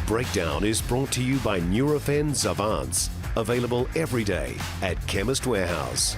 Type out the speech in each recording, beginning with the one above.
Breakdown is brought to you by Nurofen Zavance. Available every day at Chemist Warehouse.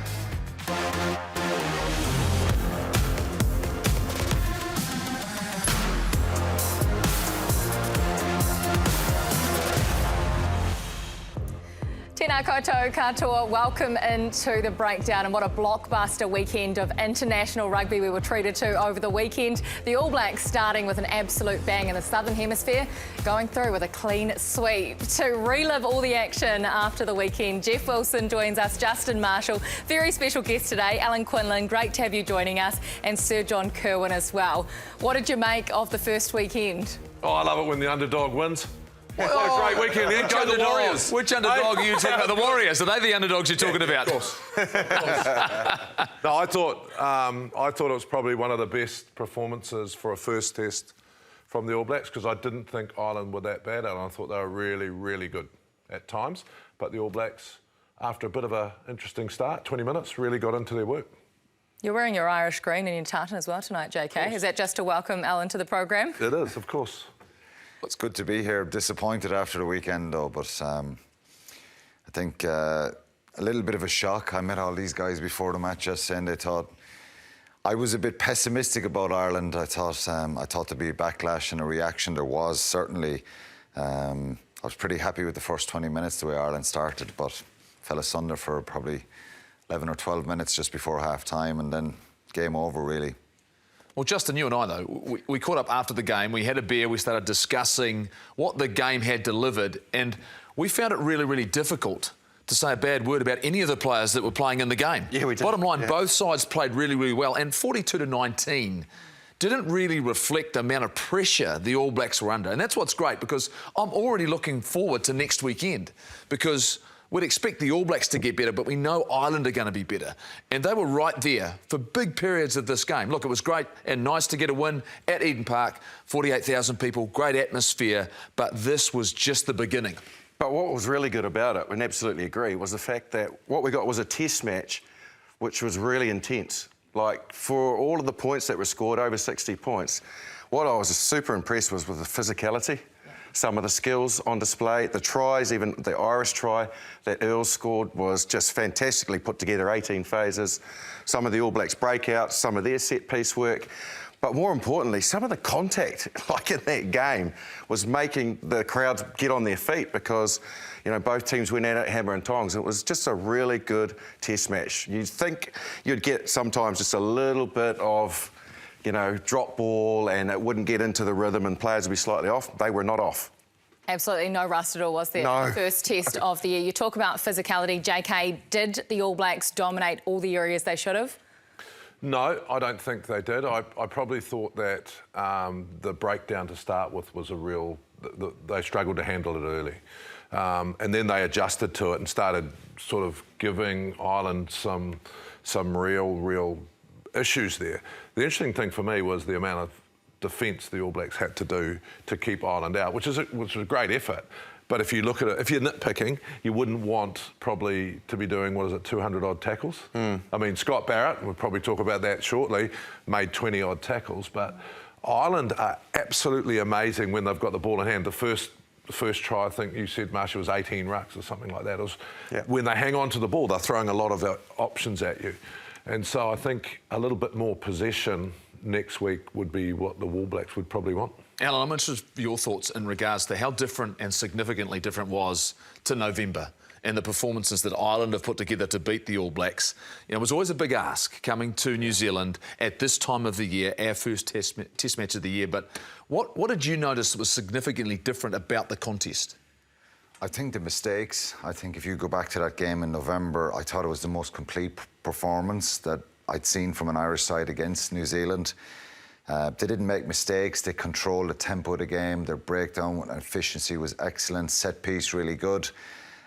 Tēnā koutou katoa, welcome into the breakdown, and what a blockbuster weekend of international rugby we were treated to over the weekend. The All Blacks starting with an absolute bang in the Southern Hemisphere, going through with a clean sweep. To relive all the action after the weekend, Jeff Wilson joins us, Justin Marshall, very special guest today, Alan Quinlan, great to have you joining us, and Sir John Kerwin as well. What did you make of the first weekend? Oh, I love it when the underdog wins. What a great weekend. Then go the Warriors. Which underdog are you talking about? The Warriors. Are they the underdogs you're talking about? Of course. No, I thought it was probably one of the best performances for a first test from the All Blacks, because I didn't think Ireland were that bad, and I thought they were really, really good at times. But the All Blacks, after a bit of an interesting start, 20 minutes, really got into their work. You're wearing your Irish green and your tartan as well tonight, JK. Is that just to welcome Alan to the programme? It is, of course. It's good to be here. Disappointed after the weekend, though, but I think a little bit of a shock. I met all these guys before the match yesterday, and they thought I was a bit pessimistic about Ireland. I thought there'd be a backlash and a reaction. There was certainly. I was pretty happy with the first 20 minutes the way Ireland started, but fell asunder for probably 11 or 12 minutes just before half-time, and then game over, really. Well, Justin, you and I, though, we caught up after the game, we had a beer, we started discussing what the game had delivered, and we found it really, really difficult to say a bad word about any of the players that were playing in the game. Yeah, we did. Bottom line, both sides played really, really well, and 42-19 didn't really reflect the amount of pressure the All Blacks were under. And that's what's great, because I'm already looking forward to next weekend, because we'd expect the All Blacks to get better, but we know Ireland are going to be better. And they were right there for big periods of this game. Look, it was great and nice to get a win at Eden Park, 48,000 people, great atmosphere, but this was just the beginning. But what was really good about it, and absolutely agree, was the fact that what we got was a test match which was really intense. Like, for all of the points that were scored, over 60 points, what I was super impressed with the physicality. Some of the skills on display, the tries, even the Irish try that Earl scored was just fantastically put together, 18 phases. Some of the All Blacks breakouts, some of their set-piece work. But more importantly, some of the contact, like in that game, was making the crowds get on their feet, because, you know, both teams went at it hammer and tongs. It was just a really good test match. You'd think you'd get sometimes just a little bit of, you know, drop ball, and it wouldn't get into the rhythm and players would be slightly off. They were not off. Absolutely no rust at all, was there? No. The first test of the year. You talk about physicality. JK, did the All Blacks dominate all the areas they should have? No, I don't think they did. I probably thought that the breakdown to start with was a real... They struggled to handle it early. And then they adjusted to it and started sort of giving Ireland some real issues there. The interesting thing for me was the amount of defence the All Blacks had to do to keep Ireland out, which was a great effort. But if you look at it, if you're nitpicking, you wouldn't want probably to be doing, 200-odd tackles? I mean, Scott Barrett, we'll probably talk about that shortly, made 20-odd tackles. But Ireland are absolutely amazing when they've got the ball in hand. The first try, I think you said, Marshall, was 18 rucks or something like that. It was, when they hang on to the ball, they're throwing a lot of options at you. And so I think a little bit more possession next week would be what the All Blacks would probably want. Alan, I'm interested in your thoughts in regards to how different and significantly different was to November and the performances that Ireland have put together to beat the All Blacks. You know, it was always a big ask coming to New Zealand at this time of the year, our first test match of the year. But what did you notice was significantly different about the contest? I think the mistakes. I think if you go back to that game in November, I thought it was the most complete performance that I'd seen from an Irish side against New Zealand. They didn't make mistakes. They controlled the tempo of the game. Their breakdown and efficiency was excellent. Set piece really good.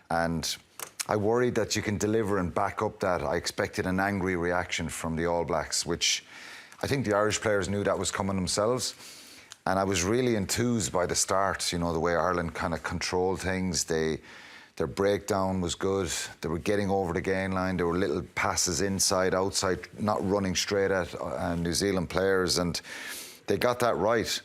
And I worried that you can deliver and back up that. I expected an angry reaction from the All Blacks, which I think the Irish players knew that was coming themselves. And I was really enthused by the start, you know, the way Ireland kind of controlled things. Their breakdown was good. They were getting over the gain line. There were little passes inside, outside, not running straight at New Zealand players. And they got that right.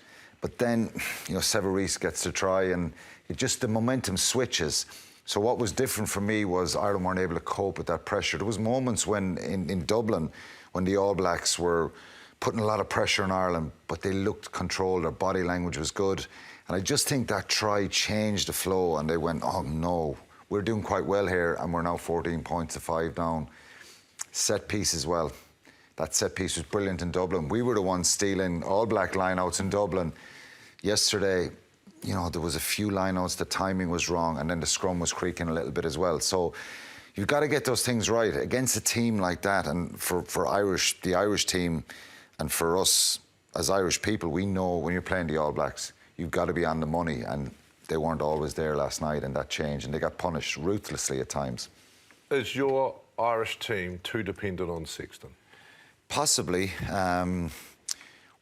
But then, you know, Severis gets to try, and the momentum switches. So what was different for me was Ireland weren't able to cope with that pressure. There was moments when in Dublin, when the All Blacks were putting a lot of pressure on Ireland, but they looked controlled, their body language was good. And I just think that try changed the flow, and they went, oh no, we're doing quite well here, and we're now 14 points to 5 down. Set piece as well. That set piece was brilliant in Dublin. We were the ones stealing All Black lineouts in Dublin. Yesterday, you know, there was a few lineouts, the timing was wrong, and then the scrum was creaking a little bit as well. So you've got to get those things right against a team like that. And for the Irish team, and for us as Irish people, we know when you're playing the All Blacks, you've got to be on the money, and they weren't always there last night, and that changed, and they got punished ruthlessly at times. Is your Irish team too dependent on Sexton? Possibly.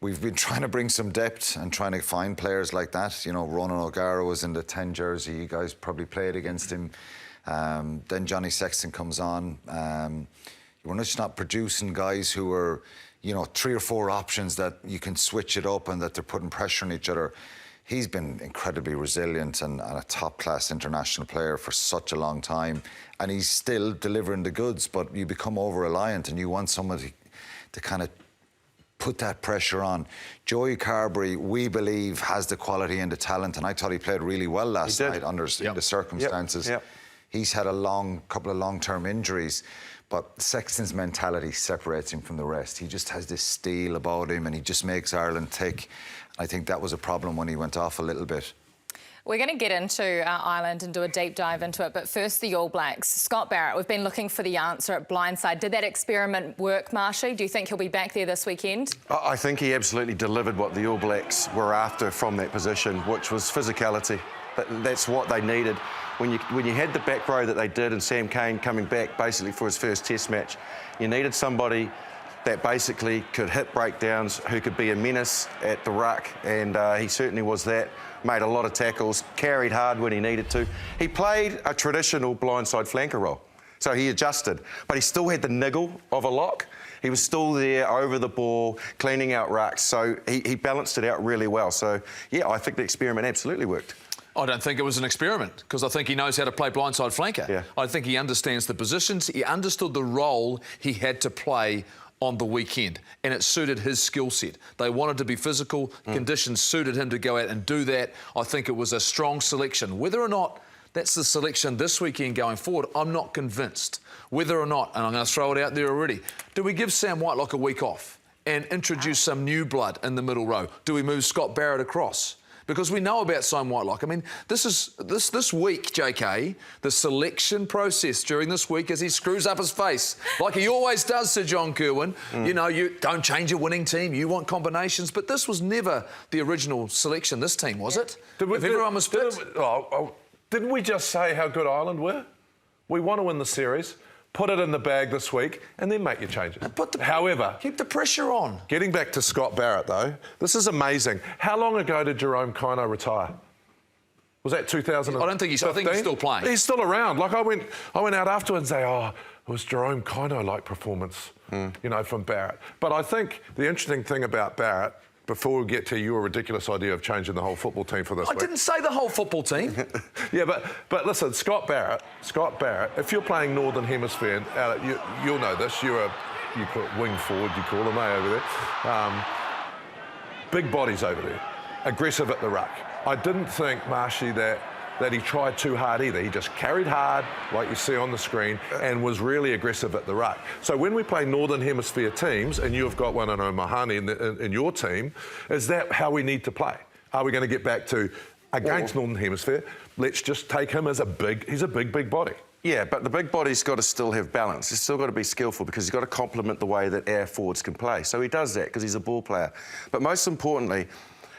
We've been trying to bring some depth and trying to find players like that. You know, Ronan O'Gara was in the 10 jersey. You guys probably played against him. Then Johnny Sexton comes on. We're just not producing guys who are, you know, 3 or 4 options that you can switch it up and that they're putting pressure on each other. He's been incredibly resilient and a top-class international player for such a long time. And he's still delivering the goods, but you become over-reliant and you want somebody to kind of put that pressure on. Joey Carberry, we believe, has the quality and the talent, and I thought he played really well last night under the circumstances. He's had a couple of long-term injuries, but Sexton's mentality separates him from the rest. He just has this steel about him, and he just makes Ireland tick. I think that was a problem when he went off a little bit. We're going to get into Ireland and do a deep dive into it, but first the All Blacks. Scott Barrett, we've been looking for the answer at blindside. Did that experiment work, Marshy? Do you think he'll be back there this weekend? I think he absolutely delivered what the All Blacks were after from that position, which was physicality. That's what they needed. When you had the back row that they did, and Sam Cane coming back basically for his first Test match, you needed somebody that basically could hit breakdowns, who could be a menace at the ruck, and he certainly was that. Made a lot of tackles, carried hard when he needed to. He played a traditional blindside flanker role, so he adjusted, but he still had the niggle of a lock. He was still there over the ball, cleaning out rucks, so he balanced it out really well. So, yeah, I think the experiment absolutely worked. I don't think it was an experiment, because I think he knows how to play blindside flanker. Yeah. I think he understands the positions. He understood the role he had to play on the weekend, and it suited his skill set. They wanted to be physical. Conditions suited him to go out and do that. I think it was a strong selection. Whether or not that's the selection this weekend going forward, I'm not convinced. Whether or not, and I'm going to throw it out there already, do we give Sam Whitelock a week off and introduce some new blood in the middle row? Do we move Scott Barrett across? Because we know about Sam Whitelock. I mean, this week, JK, the selection process during this week as he screws up his face, like he always does, Sir John Kerwin. You know, you don't change your winning team, you want combinations, but this was never the original selection, this team, was it? Everyone was fit. Didn't we just say how good Ireland were? We want to win the series. Put it in the bag this week and then make your changes. However, keep the pressure on. Getting back to Scott Barrett, though, this is amazing. How long ago did Jerome Kino retire? Was that 2015? I don't think I think he's still playing. He's still around. Like I went out afterwards and say, oh, it was Jerome Kino-like performance, you know, from Barrett. But I think the interesting thing about Barrett, before we get to your ridiculous idea of changing the whole football team for this week. I didn't say the whole football team. Yeah, but listen, Scott Barrett, if you're playing Northern Hemisphere, and Alec, you'll know this, you call it wing forward, you call them, over there. Big bodies over there, aggressive at the ruck. I didn't think, Marshy, that he tried too hard either. He just carried hard, like you see on the screen, and was really aggressive at the ruck. So when we play Northern Hemisphere teams, and you've got one, I know, Mahani in your team, is that how we need to play? Are we going to get back to, against Northern Hemisphere, let's just take him as he's a big body. Yeah, but the big body's got to still have balance. He's still got to be skillful because he's got to complement the way that our forwards can play. So he does that because he's a ball player. But most importantly,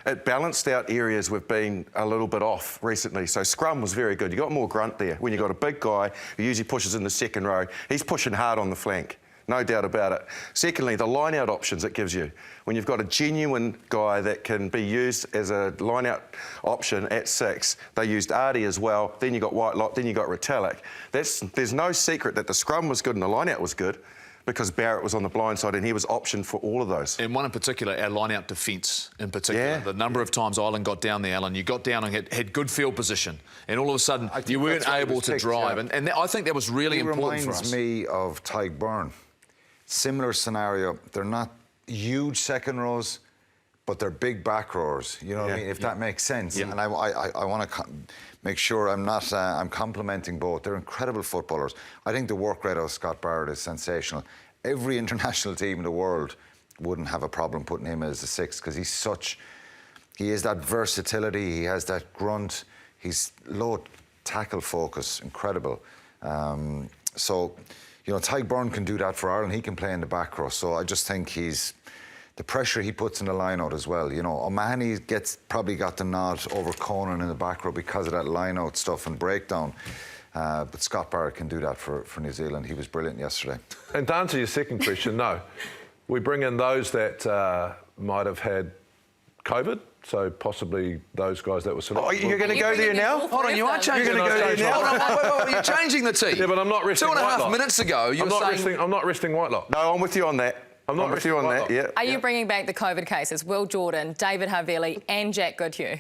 it balanced out areas we've been a little bit off recently. So scrum was very good. You got more grunt there. When you got a big guy who usually pushes in the second row, he's pushing hard on the flank. No doubt about it. Secondly, the line-out options it gives you. When you've got a genuine guy that can be used as a line-out option at 6, they used Artie as well, then you got Whitelock, then you got Retallick. There's no secret that the scrum was good and the line-out was good, because Barrett was on the blind side and he was optioned for all of those. And one in particular, our line-out defence in particular. Yeah. The number of times Ireland got down there, Alan, you got down and had good field position, and all of a sudden you weren't able to drive. Yeah. And I think that was really important for us. He reminds me of Tyke Byrne. Similar scenario. They're not huge second rows, but they're big back rows. You know what I mean? If that makes sense. And I want to make sure I'm complimenting both. They're incredible footballers. I think the work rate of Scott Barrett is sensational. Every international team in the world wouldn't have a problem putting him as a sixth, because he has that versatility, he has that grunt, he's low tackle focus, incredible. So, you know, Tyke Byrne can do that for Ireland. He can play in the back row. So I just think the pressure he puts in the line-out as well. You know, O'Mahony probably got the nod over Conan in the back row because of that line-out stuff and breakdown. But Scott Barrett can do that for New Zealand. He was brilliant yesterday. And to answer your second question, no. We bring in those that might have had COVID, so possibly those guys that were selected. Oh, you're going to go there now? Hold on, you are changing. You're going to go there now? Hold on, you're changing the team. Yeah, but I'm not resting 2.5 minutes ago, you were saying... I'm not resting Whitelock. No, I'm with you on that. I'm with you on that, yeah. Are you bringing back the COVID cases? Will Jordan, David Havili and Jack Goodhue?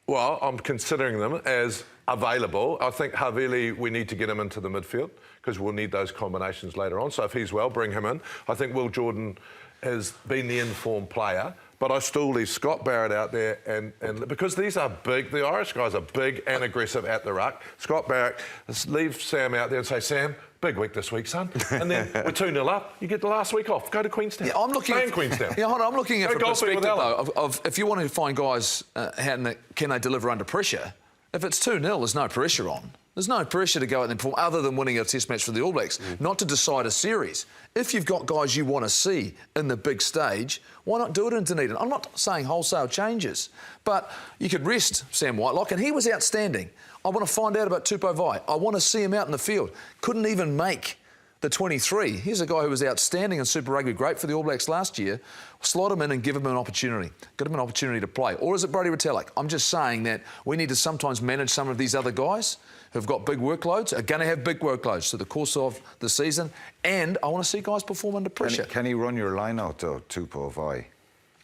Well, I'm considering them as available. I think Havili, we need to get him into the midfield because we'll need those combinations later on. So if he's well, bring him in. I think Will Jordan has been the informed player, but I still leave Scott Barrett out there and because these are big, the Irish guys are big and aggressive at the ruck. Scott Barrett, leave Sam out there and say, Sam, big week this week, son. And then we're 2-0 up. You get the last week off. Go to Queenstown. Yeah, I'm looking at Queenstown. Yeah, hold on. I'm looking at from a perspective though of if you want to find guys can they deliver under pressure. If it's 2-0, there's no pressure on. There's no pressure to go out and perform other than winning a test match for the All Blacks, not to decide a series. If you've got guys you want to see in the big stage, why not do it in Dunedin? I'm not saying wholesale changes, but you could rest Sam Whitelock, and he was outstanding. I want to find out about Tupou Vai. I want to see him out in the field. Couldn't even make the 23. Here's a guy who was outstanding in Super Rugby, great for the All Blacks last year. Slot him in and give him an opportunity. Give him an opportunity to play. Or is it Brodie Retallick? I'm just saying that we need to sometimes manage some of these other guys who've got big workloads, are going to have big workloads through the course of the season, and I want to see guys perform under pressure. Can he run your line out, though, Tupou Vai?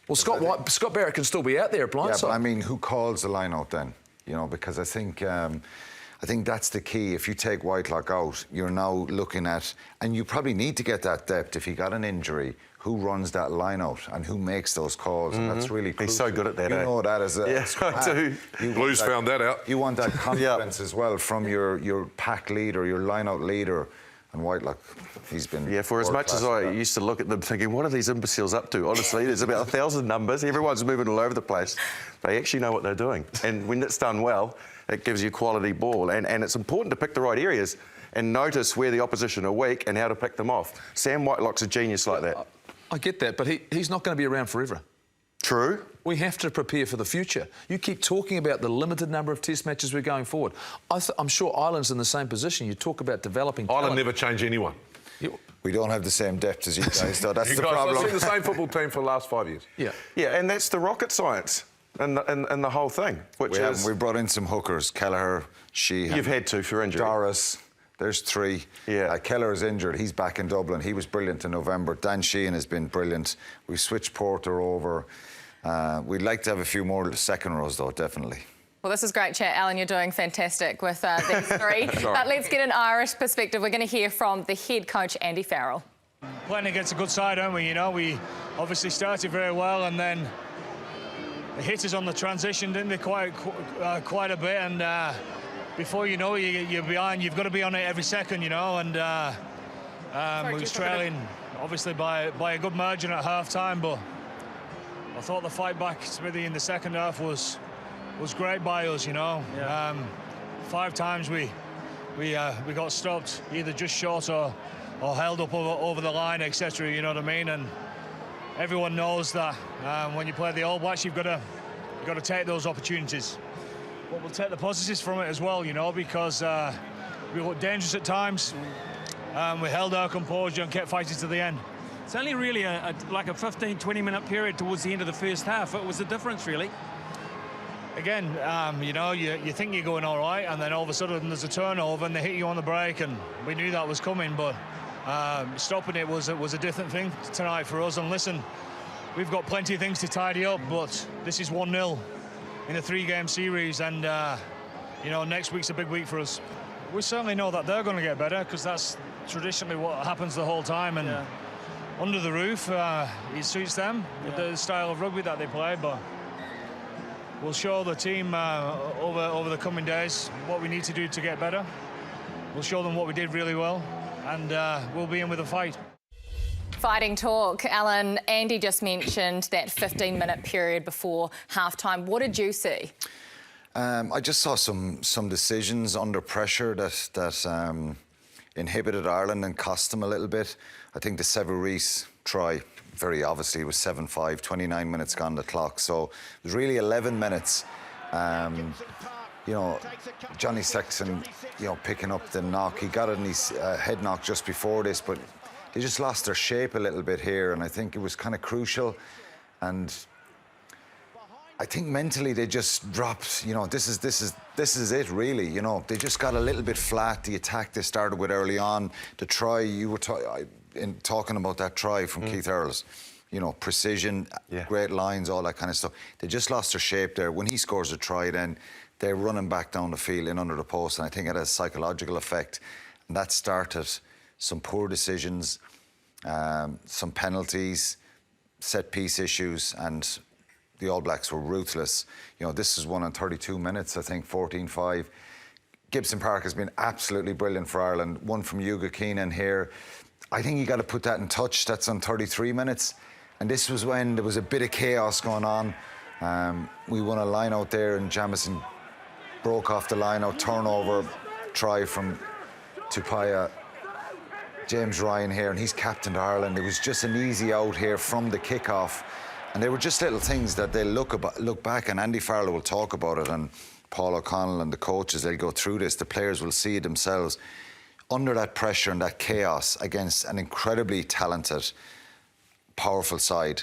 Well, Scott Barrett can still be out there at blindside. Yeah, but I mean, who calls the line out then? You know, because I think that's the key. If you take Whitelock out, you're now looking at, and you probably need to get that depth if he got an injury. Who runs that line out and who makes those calls? And that's really crucial. He's so good at that. You know that as a I do. Blues found that out. You want that confidence as well from your pack leader, your line out leader. And Whitelock, he's been... Yeah, for as much as I used to look at them thinking, what are these imbeciles up to? Honestly, there's about 1,000 numbers. Everyone's moving all over the place. They actually know what they're doing. And when it's done well, it gives you quality ball. And it's important to pick the right areas and notice where the opposition are weak and how to pick them off. Sam Whitelock's a genius like that. I get that, but he's not going to be around forever. True. We have to prepare for the future. You keep talking about the limited number of test matches we're going forward. I'm sure Ireland's in the same position. You talk about developing talent. Ireland never change anyone. We don't have the same depth as you guys, though. That's the problem. I've seen the same football team for the last 5 years. Yeah. Yeah, and that's the rocket science and the whole thing. We brought in some hookers. Kelleher, Sheehan. You've had to for injury. Doris. There's 3. Yeah. Keller is injured. He's back in Dublin. He was brilliant in November. Dan Sheehan has been brilliant. We switched Porter over. We'd like to have a few more second rows, though, definitely. Well, this is great chat, Alan. You're doing fantastic with these 3. But let's get an Irish perspective. We're going to hear from the head coach, Andy Farrell. Playing against a good side, aren't we? You know, we obviously started very well, and then they hit us on the transition, didn't they? Quite a bit, and before you know it, you're behind. You've got to be on it every second, you know. And we was trailing, obviously, by a good margin at half-time, but I thought the fight back, Smithy, in the second half was great by us, you know. Yeah. 5 times we got stopped, either just short or held up over the line, etc. You know what I mean? And everyone knows that when you play the All Blacks, you've got to take those opportunities. But we'll take the positives from it as well, you know, because we were dangerous at times. We held our composure and kept fighting to the end. It's only really like a 15-20 minute period towards the end of the first half. It was the difference, really. Again, you know, you think you're going all right, and then all of a sudden there's a turnover and they hit you on the break, and we knew that was coming, but Stopping it was a different thing tonight for us. And listen, we've got plenty of things to tidy up, but this is 1-0 in a 3-game series, and you know, next week's a big week for us. We certainly know that they're going to get better, because that's traditionally what happens the whole time. And under the roof, it suits them with the style of rugby that they play. But we'll show the team over the coming days what we need to do to get better. We'll show them what we did really well, and we'll be in with a fight. Fighting talk. Alan, Andy just mentioned that 15-minute period before halftime. What did you see? I just saw some decisions under pressure that inhibited Ireland and cost them a little bit. I think the Severis try, very obviously, was 7-5, 29 minutes gone the clock. So it was really 11 minutes. You know, Jonny Sexton, you know, picking up the knock. He got it in his head knock just before this, but they just lost their shape a little bit here, and I think it was kind of crucial. And I think mentally they just dropped. You know, this is it really. You know, they just got a little bit flat. The attack they started with early on, the try you were talking about that try from Keith Earls. You know, precision, great lines, all that kind of stuff. They just lost their shape there. When he scores a try, then they're running back down the field in under the post, and I think it has a psychological effect. And that started some poor decisions, some penalties, set-piece issues, and the All Blacks were ruthless. You know, this is one in 32 minutes, I think, 14-5. Gibson Park has been absolutely brilliant for Ireland. One from Hugo Keenan here. I think you got to put that in touch. That's on 33 minutes. And this was when there was a bit of chaos going on. We won a line out there, and Jamison broke off the line out, turnover, try from Tupaya. James Ryan here, and he's captained Ireland. It was just an easy out here from the kickoff, and they were just little things that they'll look back, and Andy Farrell will talk about it, and Paul O'Connell and the coaches, they'll go through this. The players will see it themselves. Under that pressure and that chaos against an incredibly talented, powerful side,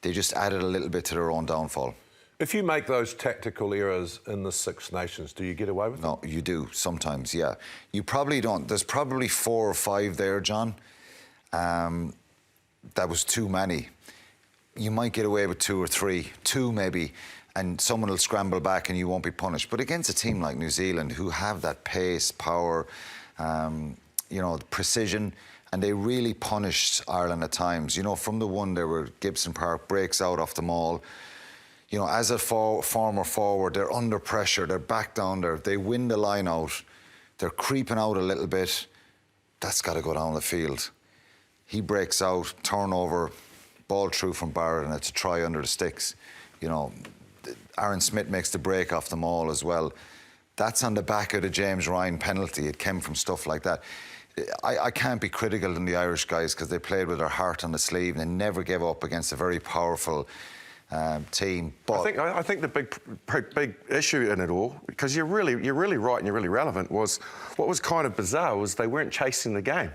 they just added a little bit to their own downfall. If you make those tactical errors in the Six Nations, do you get away with it? No, you do sometimes, yeah. You probably don't. There's probably 4 or 5 there, John. That was too many. You might get away with 2 or 3, 2 maybe, and someone will scramble back and you won't be punished. But against a team like New Zealand, who have that pace, power, you know, precision, and they really punished Ireland at times. You know, from the one there where Gibson Park breaks out off the maul. You know, as a former forward, they're under pressure, they're back down there, they win the line out, they're creeping out a little bit. That's got to go down the field. He breaks out, turnover, ball through from Barrett, and it's a try under the sticks. You know, Aaron Smith makes the break off the maul as well. That's on the back of the James Ryan penalty. It came from stuff like that. I can't be critical of the Irish guys, because they played with their heart on the sleeve and they never gave up against a very powerful team. But I think the big issue in it all, because you're really right and you're really relevant, was what was kind of bizarre was they weren't chasing the game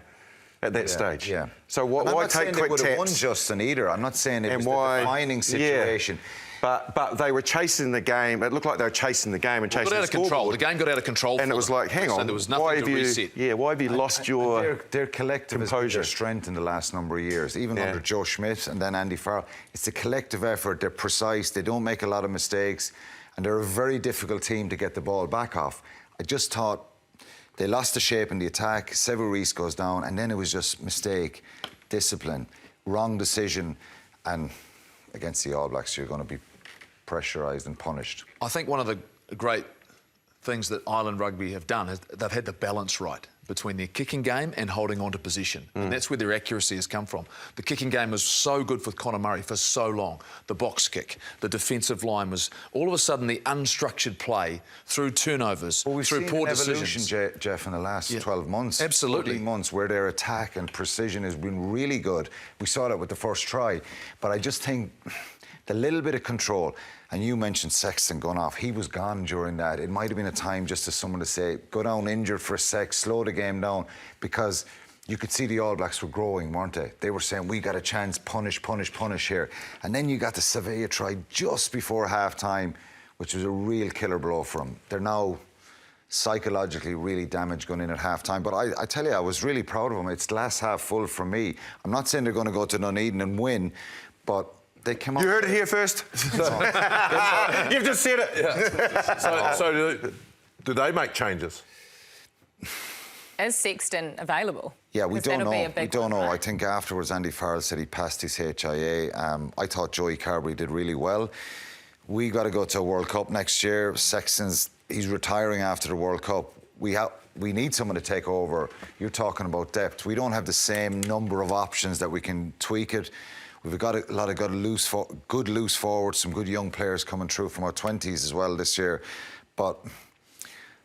at that stage. Yeah. So why take quick taps? They won Justin either. I'm not saying it was the defining situation. But they were chasing the game. It looked like they were chasing the game and chasing the control. The game got out of control. And it was like, hang on, there was nothing to reset. Yeah, why have you lost your their collective composure? Their strength in the last number of years, even under Joe Schmidt and then Andy Farrell. It's a collective effort. They're precise. They don't make a lot of mistakes, and they're a very difficult team to get the ball back off. I just thought they lost the shape in the attack. Severis goes down, and then it was just mistake, discipline, wrong decision, and against the All Blacks, you're going to be pressurised and punished. I think one of the great things that Ireland Rugby have done is they've had the balance right between their kicking game and holding on to position. And that's where their accuracy has come from. The kicking game was so good for Conor Murray for so long. The box kick, the defensive line was all of a sudden the unstructured play through turnovers, through poor decisions. Jeff, in the last 12 months. Absolutely. 14 months where their attack and precision has been really good. We saw that with the first try. But I just think the little bit of control, and you mentioned Sexton going off, he was gone during that. It might have been a time just to someone to say, go down injured for a sec, slow the game down, because you could see the All Blacks were growing, weren't they? They were saying, we got a chance, punish here. And then you got the Sevilla try just before half-time, which was a real killer blow for them. They're now psychologically really damaged going in at half-time. But I tell you, I was really proud of them. It's glass half full for me. I'm not saying they're going to go to Nuneaton and win, but they came up... You heard it here first. You've just said it. Yeah. So do they make changes? Is Sexton available? Yeah, we don't know. We don't know. Right? I think afterwards Andy Farrell said he passed his HIA. I thought Joey Carberry did really well. We got to go to a World Cup next year. Sexton's, he's retiring after the World Cup. We need someone to take over. You're talking about depth. We don't have the same number of options that we can tweak it. We've got a lot of good loose forwards, some good young players coming through from our 20s as well this year. But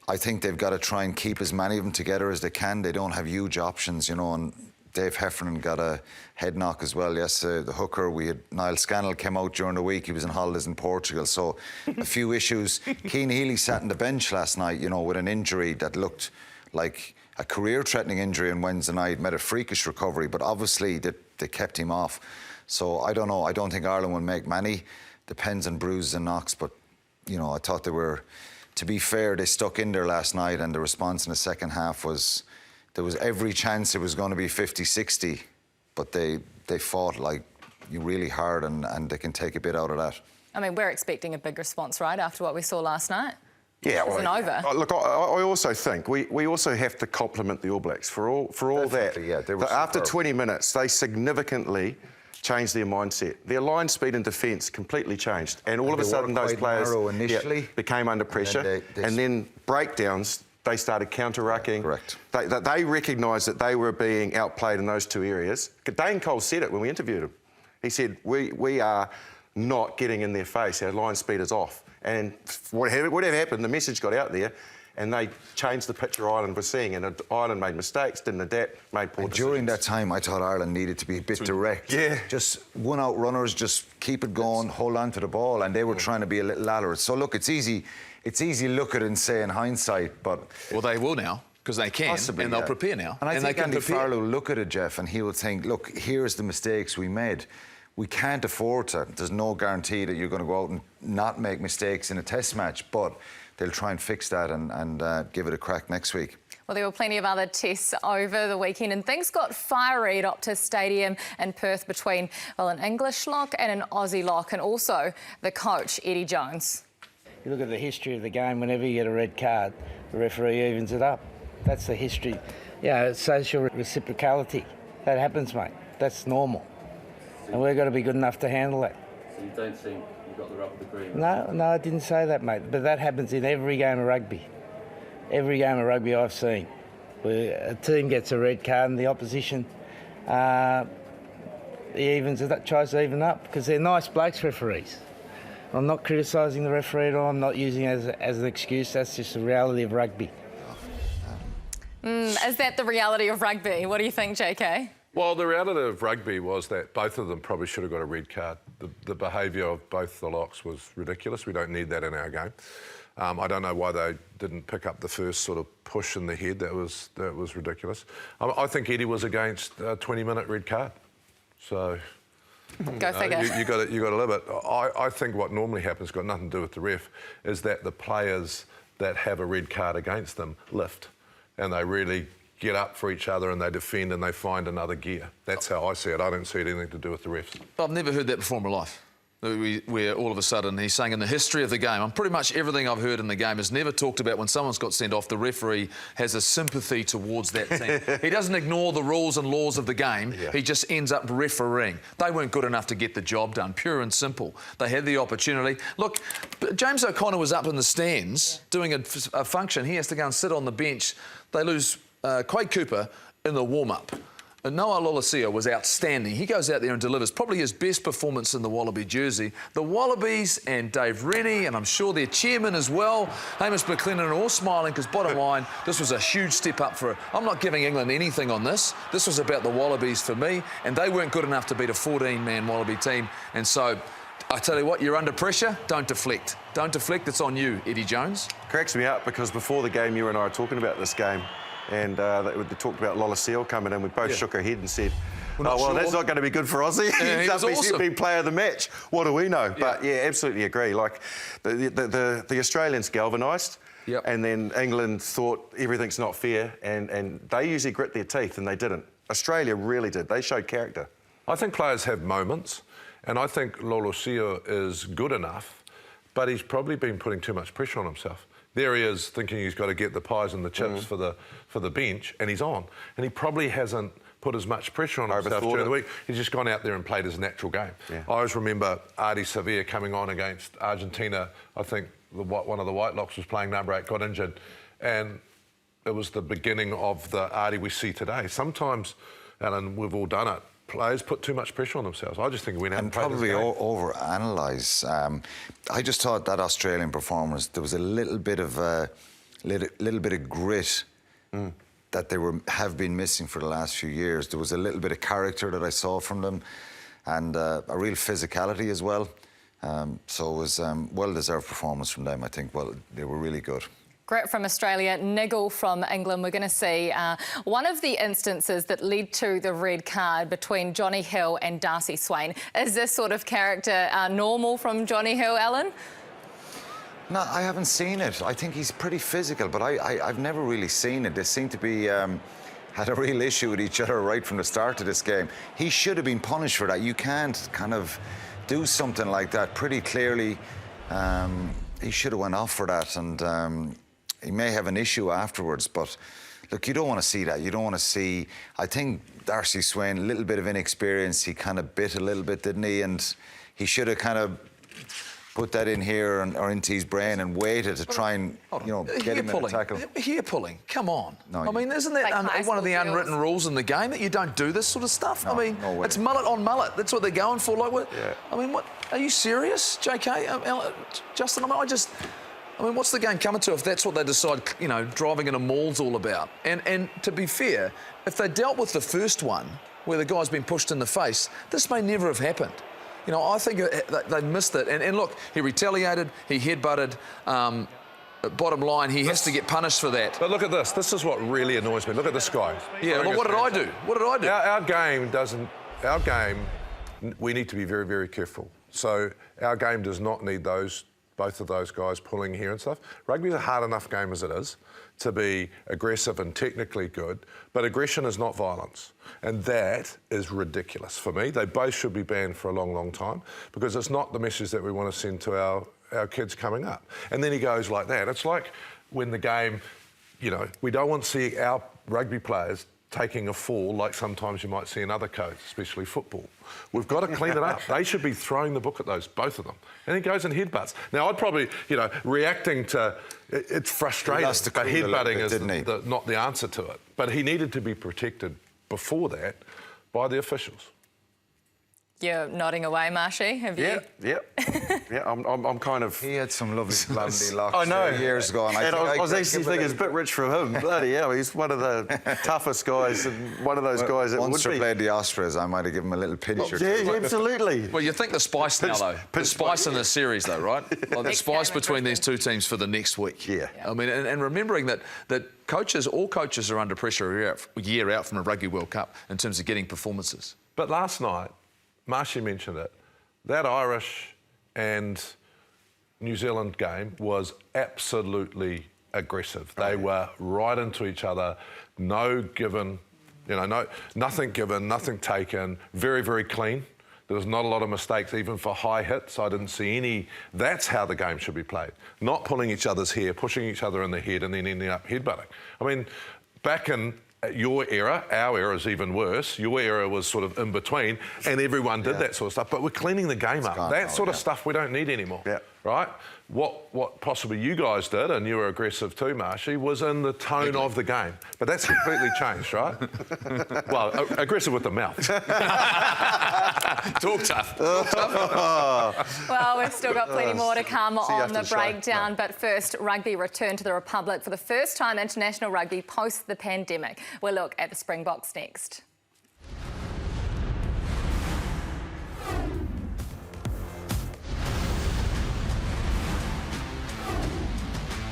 I think they've got to try and keep as many of them together as they can. They don't have huge options, you know, and Dave Heffernan got a head knock as well yesterday. The hooker, we had Niall Scannell came out during the week. He was on holidays in Portugal, so a few issues. Keane Healy sat on the bench last night, you know, with an injury that looked like a career-threatening injury on Wednesday night, made a freakish recovery, but obviously they kept him off. So I don't know. I don't think Ireland will make many. Depends on bruises and knocks, but, you know, I thought they were... To be fair, they stuck in there last night, and the response in the second half was... There was every chance it was going to be 50-60, but they fought like really hard, and they can take a bit out of that. I mean, we're expecting a big response, right, after what we saw last night? Yeah, it wasn't over. Look, I also think we also have to compliment the All Blacks for all that. Yeah, they were after superb. 20 minutes, they significantly changed their mindset. Their line speed and defence completely changed, and all of a sudden those players initially became under pressure, and then breakdowns. They started counter-rucking. Correct. They recognised that they were being outplayed in those two areas. Dane Cole said it when we interviewed him. He said, we are not getting in their face. Our line speed is off. And whatever happened, the message got out there, and they changed the picture Ireland was seeing. And Ireland made mistakes, didn't adapt, made poor decisions. During that time, I thought Ireland needed to be a bit direct. Yeah. Just one-out runners, just keep it going, hold on to the ball, and they were trying to be a little ladder. So, look, it's easy to look at it and say in hindsight, but... Well, they will now, because they can, possibly, and they'll prepare now. And I think they can Andy prepare. Farrell will look at it, Jeff, and he will think, look, here's the mistakes we made. We can't afford to. There's no guarantee that you're going to go out and not make mistakes in a test match, but they'll try and fix that and give it a crack next week. Well, there were plenty of other tests over the weekend, and things got fiery at Optus Stadium in Perth between, well, an English lock and an Aussie lock, and also the coach, Eddie Jones. You look at the history of the game, whenever you get a red card, the referee evens it up. That's the history. Yeah, it's social reciprocality. That happens, mate. That's normal. And we've got to be good enough to handle that. So you don't think you've got the rub of the green? No, I didn't say that, mate. But that happens in every game of rugby. Every game of rugby I've seen. Where a team gets a red card and the opposition tries to even up, because they're nice blokes, referees. I'm not criticising the referee at all. I'm not using it as an excuse. That's just the reality of rugby. Is that the reality of rugby? What do you think, JK? Well, the reality of rugby was that both of them probably should have got a red card. The behaviour of both the locks was ridiculous. We don't need that in our game. I don't know why they didn't pick up the first sort of push in the head. That was ridiculous. I think Eddie was against a 20-minute red card. So... Go figure. You got to live it. I think what normally happens, got nothing to do with the ref, is that the players that have a red card against them lift, and they really get up for each other, and they defend, and they find another gear. That's how I see it. I don't see it anything to do with the refs. I've never heard that before in my life. Where all of a sudden he's saying in the history of the game, and pretty much everything I've heard in the game is never talked about when someone's got sent off, the referee has a sympathy towards that team. He doesn't ignore the rules and laws of the game, He just ends up refereeing. They weren't good enough to get the job done, pure and simple. They had the opportunity. Look, James O'Connor was up in the stands doing a function. He has to go and sit on the bench. They lose Quade Cooper in the warm-up. And Noah Lolesio was outstanding. He goes out there and delivers probably his best performance in the Wallaby jersey. The Wallabies and Dave Rennie, and I'm sure their chairman as well, Hamish McLennan, are all smiling because, bottom line, this was a huge step up for... I'm not giving England anything on this. This was about the Wallabies for me, and they weren't good enough to beat a 14-man Wallaby team. And so, I tell you what, you're under pressure, don't deflect. Don't deflect, it's on you, Eddie Jones. Cracks me up because before the game, you and I were talking about this game, and they talked about Lolesio coming in. We both shook our head and said, well, that's not going to be good for Aussie. Yeah, he was awesome. He's been player of the match. What do we know? Yeah. But yeah, absolutely agree. Like the Australians galvanised. Yep. And then England thought everything's not fair, and they usually grit their teeth, and they didn't. Australia really did. They showed character. I think players have moments, and I think Lolosio is good enough, but he's probably been putting too much pressure on himself. There he is thinking he's got to get the pies and the chips for the bench, and he's on. And he probably hasn't put as much pressure on himself during the week. He's just gone out there and played his natural game. Yeah. I always remember Ardi Sevilla coming on against Argentina. I think one of the Whitelocks was playing number 8, got injured, and it was the beginning of the Ardi we see today. Sometimes, Alan, we've all done it, players put too much pressure on themselves. I just think we went out and played probably over-analyse. I just thought that Australian performance, there was a little bit of grit that they have been missing for the last few years. There was a little bit of character that I saw from them, and a real physicality as well. So it was well-deserved performance from them, I think. Well, they were really good. Grit from Australia, niggle from England. We're going to see one of the instances that led to the red card between Jonny Hill and Darcy Swain. Is this sort of character normal from Jonny Hill, Alan? No, I haven't seen it. I think he's pretty physical, but I've never really seen it. They seem to be had a real issue with each other right from the start of this game. He should have been punished for that. You can't kind of do something like that pretty clearly. He should have went off for that, and he may have an issue afterwards, but look, you don't want to see that. You don't want to see... I think Darcy Swain, a little bit of inexperience, he kind of bit a little bit, didn't he? And he should have kind of put that in here or into his brain and waited to try and, get him in a tackle. Hair pulling, come on. No, I mean, isn't that one of the unwritten rules in the game, that you don't do this sort of stuff? No, I mean, no way. it's mullet on mullet. That's what they're going for. Like, what? Yeah. I mean, what? Are you serious, JK? Justin, I mean, what's the game coming to if that's what they decide, driving in a mall's all about? And to be fair, if they dealt with the first one, where the guy's been pushed in the face, this may never have happened. I think they missed it. And look, he retaliated, he headbutted. Bottom line, he has to get punished for that. But look at this. This is what really annoys me. Look at this guy. Yeah, but what did I do? What did I do? Our game, we need to be very, very careful. So our game does not need both of those guys pulling here and stuff. Rugby's a hard enough game as it is to be aggressive and technically good, but aggression is not violence. And that is ridiculous for me. They both should be banned for a long, long time, because it's not the message that we want to send to our kids coming up. And then he goes like that. It's like when the game, we don't want to see our rugby players taking a fall like sometimes you might see in other codes, especially football. We've got to clean it up. They should be throwing the book at both of them. And he goes and headbutts. Now, I'd probably, reacting to... It's frustrating, but headbutting is not the answer to it. But he needed to be protected before that by the officials. You're nodding away, Marshy, have you? Yeah. I'm kind of... He had some lovely blondie locks I know. Years ago. And I was actually thinking it's a bit rich from him. Bloody hell, he's one of the toughest guys, and one of those guys that once would be... played the Ospreys, I might have given him a little pinch or two. Yeah, absolutely. Well, you think the spice now, though. The spice in the series, though, right? Like the spice between these two teams for the next week. Yeah. I mean, and remembering that all coaches are under pressure year out from a Rugby World Cup in terms of getting performances. But last night, Marshy mentioned it, that Irish and New Zealand game was absolutely aggressive. They were right into each other, no given, nothing given, nothing taken, very, very clean. There was not a lot of mistakes, even for high hits. I didn't see any. That's how the game should be played. Not pulling each other's hair, pushing each other in the head and then ending up headbutting. I mean, back in your era, our era is even worse. Your era was sort of in between, and everyone did that sort of stuff. But we're cleaning the game up. That sort of stuff we don't need anymore. Yeah. Right? What possibly you guys did, and you were aggressive too, Marshy, was in the tone of the game. But that's completely changed, right? Well, aggressive with the mouth. Talk tough. Well, we've still got plenty more to come on the breakdown, but first, rugby returned to the Republic for the first time international rugby post the pandemic. We'll look at the Springboks next.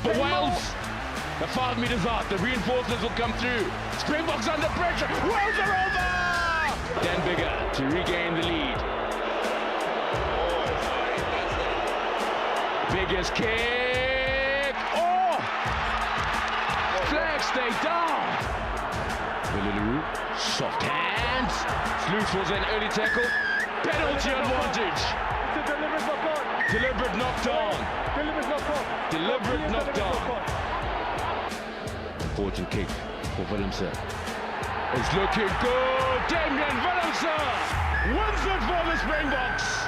For Wales, the 5 metres out, the reinforcements will come through. Springboks under pressure. Wales are over! Den Bigger to regain the lead. Bigger's kick. Oh! Flag stay down. Villaloo, soft hands. Sluice was an early tackle. Penalty advantage. It's a deliberate knock-on. Deliberate knockdown. Deliberate knock-on. Deliberate knockdown. Important kick for Willemse. It's looking good. Damien Willemse wins it for the Springboks.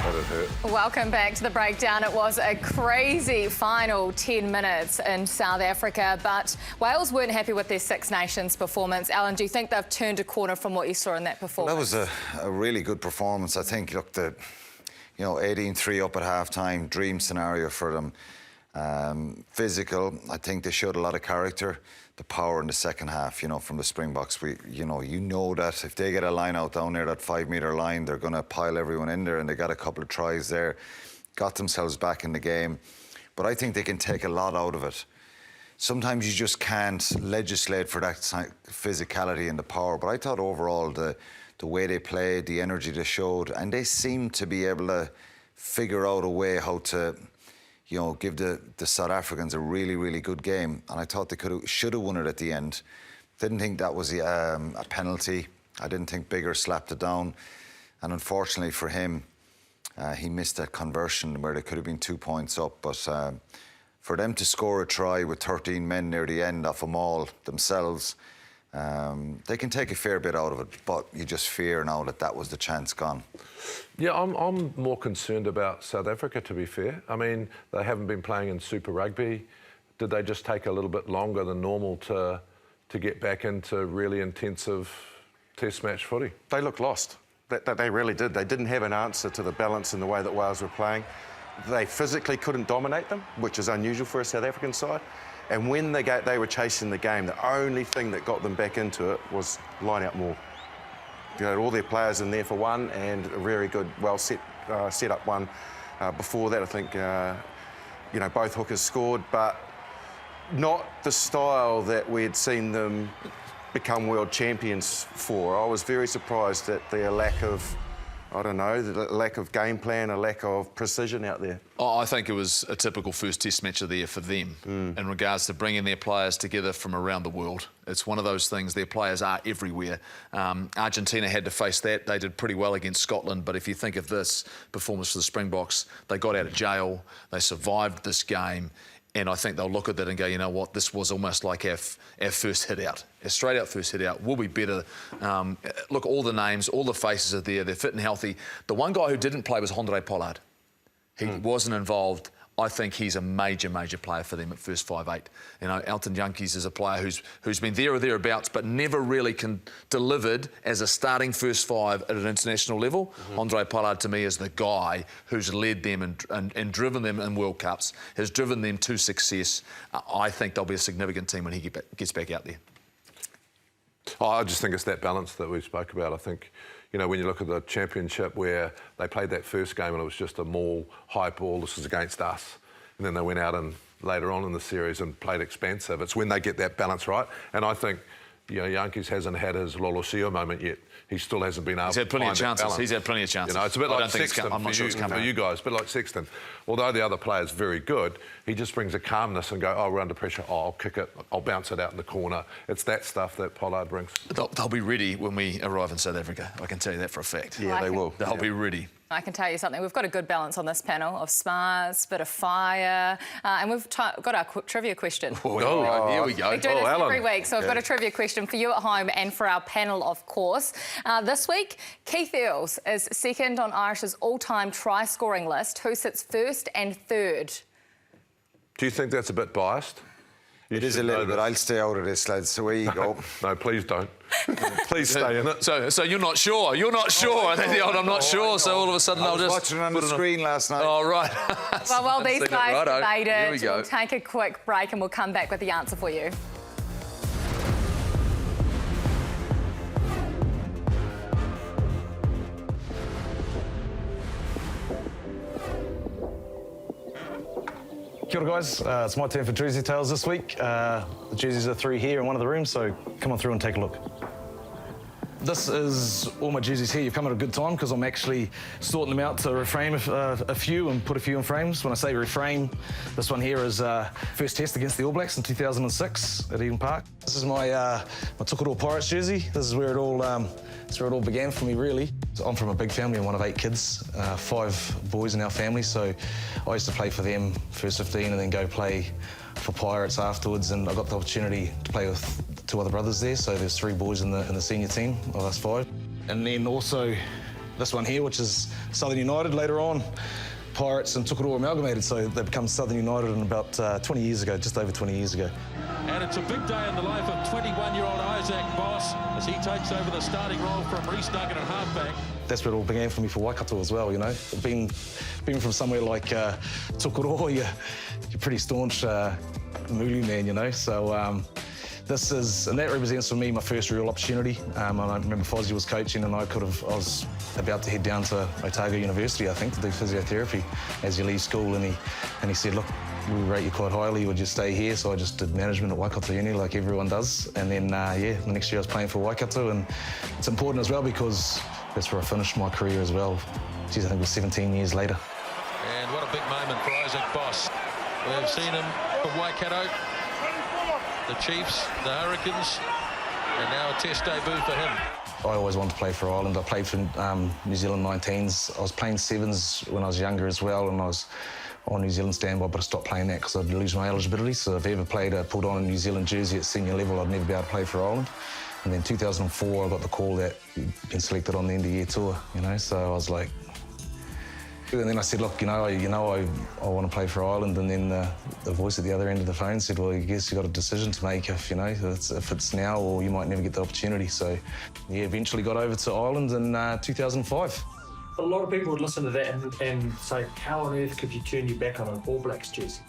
That had hurt. Welcome back to the breakdown. It was a crazy final 10 minutes in South Africa, but Wales weren't happy with their Six Nations performance. Alan, do you think they've turned a corner from what you saw in that performance? That was a really good performance. I think, look, 18-3 up at half-time, dream scenario for them. Physical, I think they showed a lot of character. The power in the second half, from the Springboks. You know that if they get a line out down there, that 5-metre line, they're going to pile everyone in there, and they got a couple of tries there, got themselves back in the game. But I think they can take a lot out of it. Sometimes you just can't legislate for that physicality and the power. But I thought overall the way they played, the energy they showed, and they seemed to be able to figure out a way how to give the South Africans a really, really good game. And I thought they should have won it at the end. Didn't think that was a penalty. I didn't think Bigger slapped it down. And unfortunately for him, he missed that conversion where they could have been 2 points up. But for them to score a try with 13 men near the end off them all themselves, they can take a fair bit out of it. But you just fear now that was the chance gone. Yeah, I'm more concerned about South Africa, to be fair. I mean, they haven't been playing in Super Rugby. Did they just take a little bit longer than normal to get back into really intensive test match footy? They looked lost. They really did. They didn't have an answer to the balance in the way that Wales were playing. They physically couldn't dominate them, which is unusual for a South African side. And when they were chasing the game, the only thing that got them back into it was line out more. All their players in there for one, and a very good, well set up one. Before that, I think, both hookers scored, but not the style that we had seen them become world champions for. I was very surprised at their lack of, the lack of game plan, a lack of precision out there. Oh, I think it was a typical first test match of the year for them in regards to bringing their players together from around the world. It's one of those things, their players are everywhere. Argentina had to face that. They did pretty well against Scotland, but if you think of this performance for the Springboks, they got out of jail, they survived this game, and I think they'll look at that and go, you know what, this was almost like our first hit out. A straight out first hit out. We'll be better. Look, all the names, all the faces are there. They're fit and healthy. The one guy who didn't play was Andre Pollard. He wasn't involved. I think he's a major, major player for them at first 5'8". Elton Junkies is a player who's been there or thereabouts, but never really delivered as a starting first 5 at an international level. Andre Pollard, to me, is the guy who's led them and driven them in World Cups, has driven them to success. I think they'll be a significant team when he gets back out there. Oh, I just think it's that balance that we spoke about. I think, when you look at the championship where they played that first game and it was just a maul, high ball, this is against us. And then they went out and later on in the series and played expansive. It's when they get that balance right. And I think, Yankees hasn't had his Lolosio moment yet. He still hasn't been able to find that balance. He's had plenty of chances. It's a bit like Sexton for you guys, a bit like Sexton. Although the other player's very good, he just brings a calmness and go, we're under pressure, I'll kick it, I'll bounce it out in the corner. It's that stuff that Pollard brings. They'll be ready when we arrive in South Africa. I can tell you that for a fact. Yeah, they will. They'll be ready. I can tell you something. We've got a good balance on this panel of smarts, bit of fire, and we've got our trivia question. Here we go. We do this every week, so I've got a trivia question for you at home and for our panel, of course. This week, Keith Earls is second on Irish's all-time try-scoring list. Who sits first and third? Do you think that's a bit biased? It is a little bit. I'll stay out of this, lads. So where you go? No, please don't. Please stay in it. So you're not sure? You're not sure? I think the old I'm not sure. So all of a sudden I was watching on the screen last night. Oh, right. Well, these guys made it. Here we go. We'll take a quick break and we'll come back with the answer for you. Kia ora guys, it's my turn for Jerseytails this week. The jerseys are 3 here in one of the rooms, so come on through and take a look. This is all my jerseys here. You've come at a good time because I'm actually sorting them out to reframe a few and put a few in frames. When I say reframe, this one here is first test against the All Blacks in 2006 at Eden Park. This is my Tukaro Pirates jersey. This is where it all began for me, really. I'm from a big family. I'm one of 8 kids, 5 boys in our family. So I used to play for them first 15 and then go play for Pirates afterwards. And I got the opportunity to play with 2 other brothers there. So there's 3 boys in the senior team of us 5. And then also this one here, which is Southern United later on. Pirates and Tukaro amalgamated, so they become Southern United in about 20 years ago, just over 20 years ago. And it's a big day in the life of 21-year-old Isaac Boss as he takes over the starting role from Reece Duggan at halfback. That's where it all began for me for Waikato as well, you know. Being from somewhere like Tukaro, you're pretty staunch Mulu man, you know. So and that represents for me my first real opportunity. I remember Fozzie was coaching and I was about to head down to Otago University, I think, to do physiotherapy as you leave school, and he said, look, we rate you quite highly, would you stay here? So I just did management at Waikato Uni like everyone does. And then, the next year I was playing for Waikato, and it's important as well because that's where I finished my career as well. Geez, I think it was 17 years later. And what a big moment for Isaac Boss. We've seen him from Waikato, the Chiefs, the Hurricanes, and now a test debut for him. I always wanted to play for Ireland. I played for New Zealand 19s. I was playing 7s when I was younger as well, and I was on New Zealand standby, but I stopped playing that because I'd lose my eligibility. So if I ever pulled on a New Zealand jersey at senior level, I'd never be able to play for Ireland. And then 2004, I got the call that you'd been selected on the end of year tour, you know, so I was like... And then I said, look, I want to play for Ireland. And then the voice at the other end of the phone said, well, I guess you've got a decision to make if it's now or you might never get the opportunity. So, eventually got over to Ireland in 2005. A lot of people would listen to that and say, how on earth could you turn your back on an All Blacks jersey?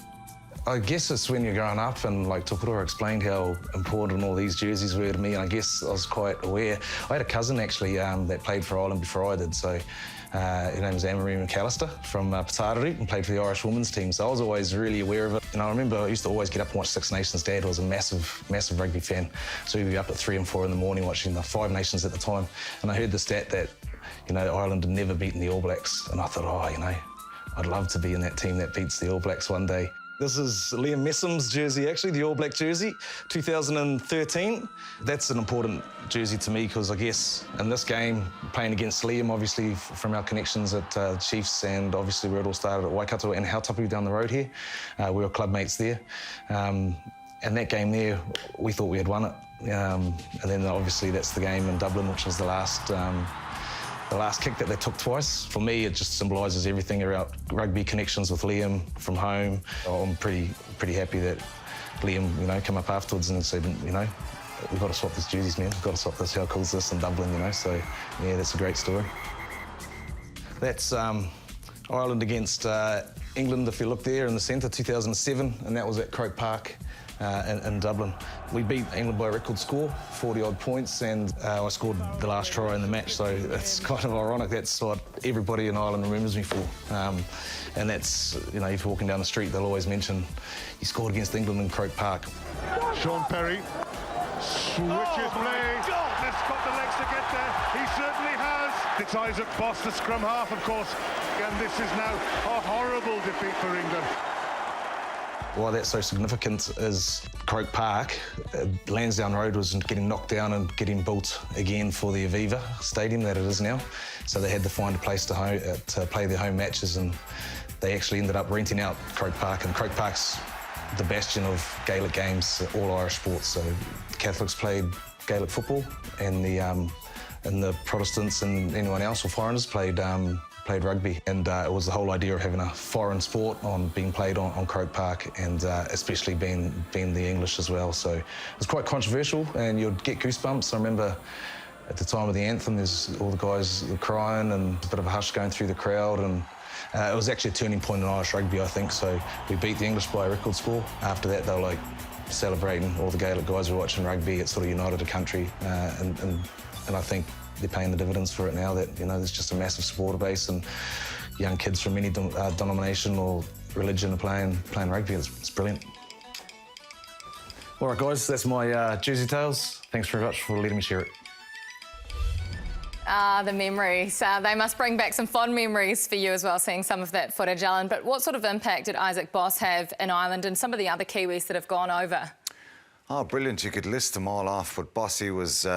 I guess it's when you're growing up, and like Tukaro explained how important all these jerseys were to me, and I guess I was quite aware. I had a cousin actually that played for Ireland before I did, so her name was Anne-Marie McAllister from Patararu and played for the Irish women's team, so I was always really aware of it. And I remember I used to always get up and watch Six Nations. Dad was a massive rugby fan, so we'd be up at 3 and 4 in the morning watching the 5 Nations at the time, and I heard the stat that Ireland had never beaten the All Blacks, and I thought, I'd love to be in that team that beats the All Blacks one day. This is Liam Messham's jersey, actually, the All Black jersey, 2013. That's an important jersey to me because I guess in this game, playing against Liam, obviously from our connections at Chiefs and obviously where it all started at Waikato and Hautapu down the road here, we were club mates there. And that game there, we thought we had won it. And then obviously that's the game in Dublin, which was the last kick that they took twice. For me, it just symbolises everything about rugby connections with Liam from home. I'm pretty happy that Liam, came up afterwards and said, we've got to swap this jerseys, man. We've got to swap this. How cool is this in Dublin, So, yeah, that's a great story. That's Ireland against England, if you look there in the centre, 2007, and that was at Croke Park in Dublin. We beat England by a record score, 40-odd points, and I scored the last try in the match, so it's kind of ironic. That's what everybody in Ireland remembers me for. And that's, if you're walking down the street, they'll always mention he scored against England in Croke Park. Sean Perry switches play. That's got the legs to get there. He certainly has. It's Isaac Boss, the scrum half, of course, and this is now a horrible defeat for England. Why that's so significant is Croke Park, Lansdowne Road was getting knocked down and getting built again for the Aviva Stadium that it is now. So they had to find a place to play their home matches, and they actually ended up renting out Croke Park. And Croke Park's the bastion of Gaelic games, all Irish sports. So the Catholics played Gaelic football, and the Protestants and anyone else or foreigners played rugby, and it was the whole idea of having a foreign sport being played on Croke Park, and especially being the English as well. So it was quite controversial, and you'd get goosebumps. I remember at the time of the anthem, there's all the guys crying and a bit of a hush going through the crowd, and it was actually a turning point in Irish rugby, I think. So we beat the English by a record score. After that, they were like celebrating. All the Gaelic guys were watching rugby. It sort of united the country, and I think they're paying the dividends for it now that, there's just a massive supporter base, and young kids from any denomination or religion of playing rugby. It's brilliant. All right, guys, that's my Jerseytails. Thanks very much for letting me share it. The memories. They must bring back some fond memories for you as well, seeing some of that footage, Alan. But what sort of impact did Isaac Boss have in Ireland and some of the other Kiwis that have gone over? Oh, brilliant. You could list them all off, but Bossy was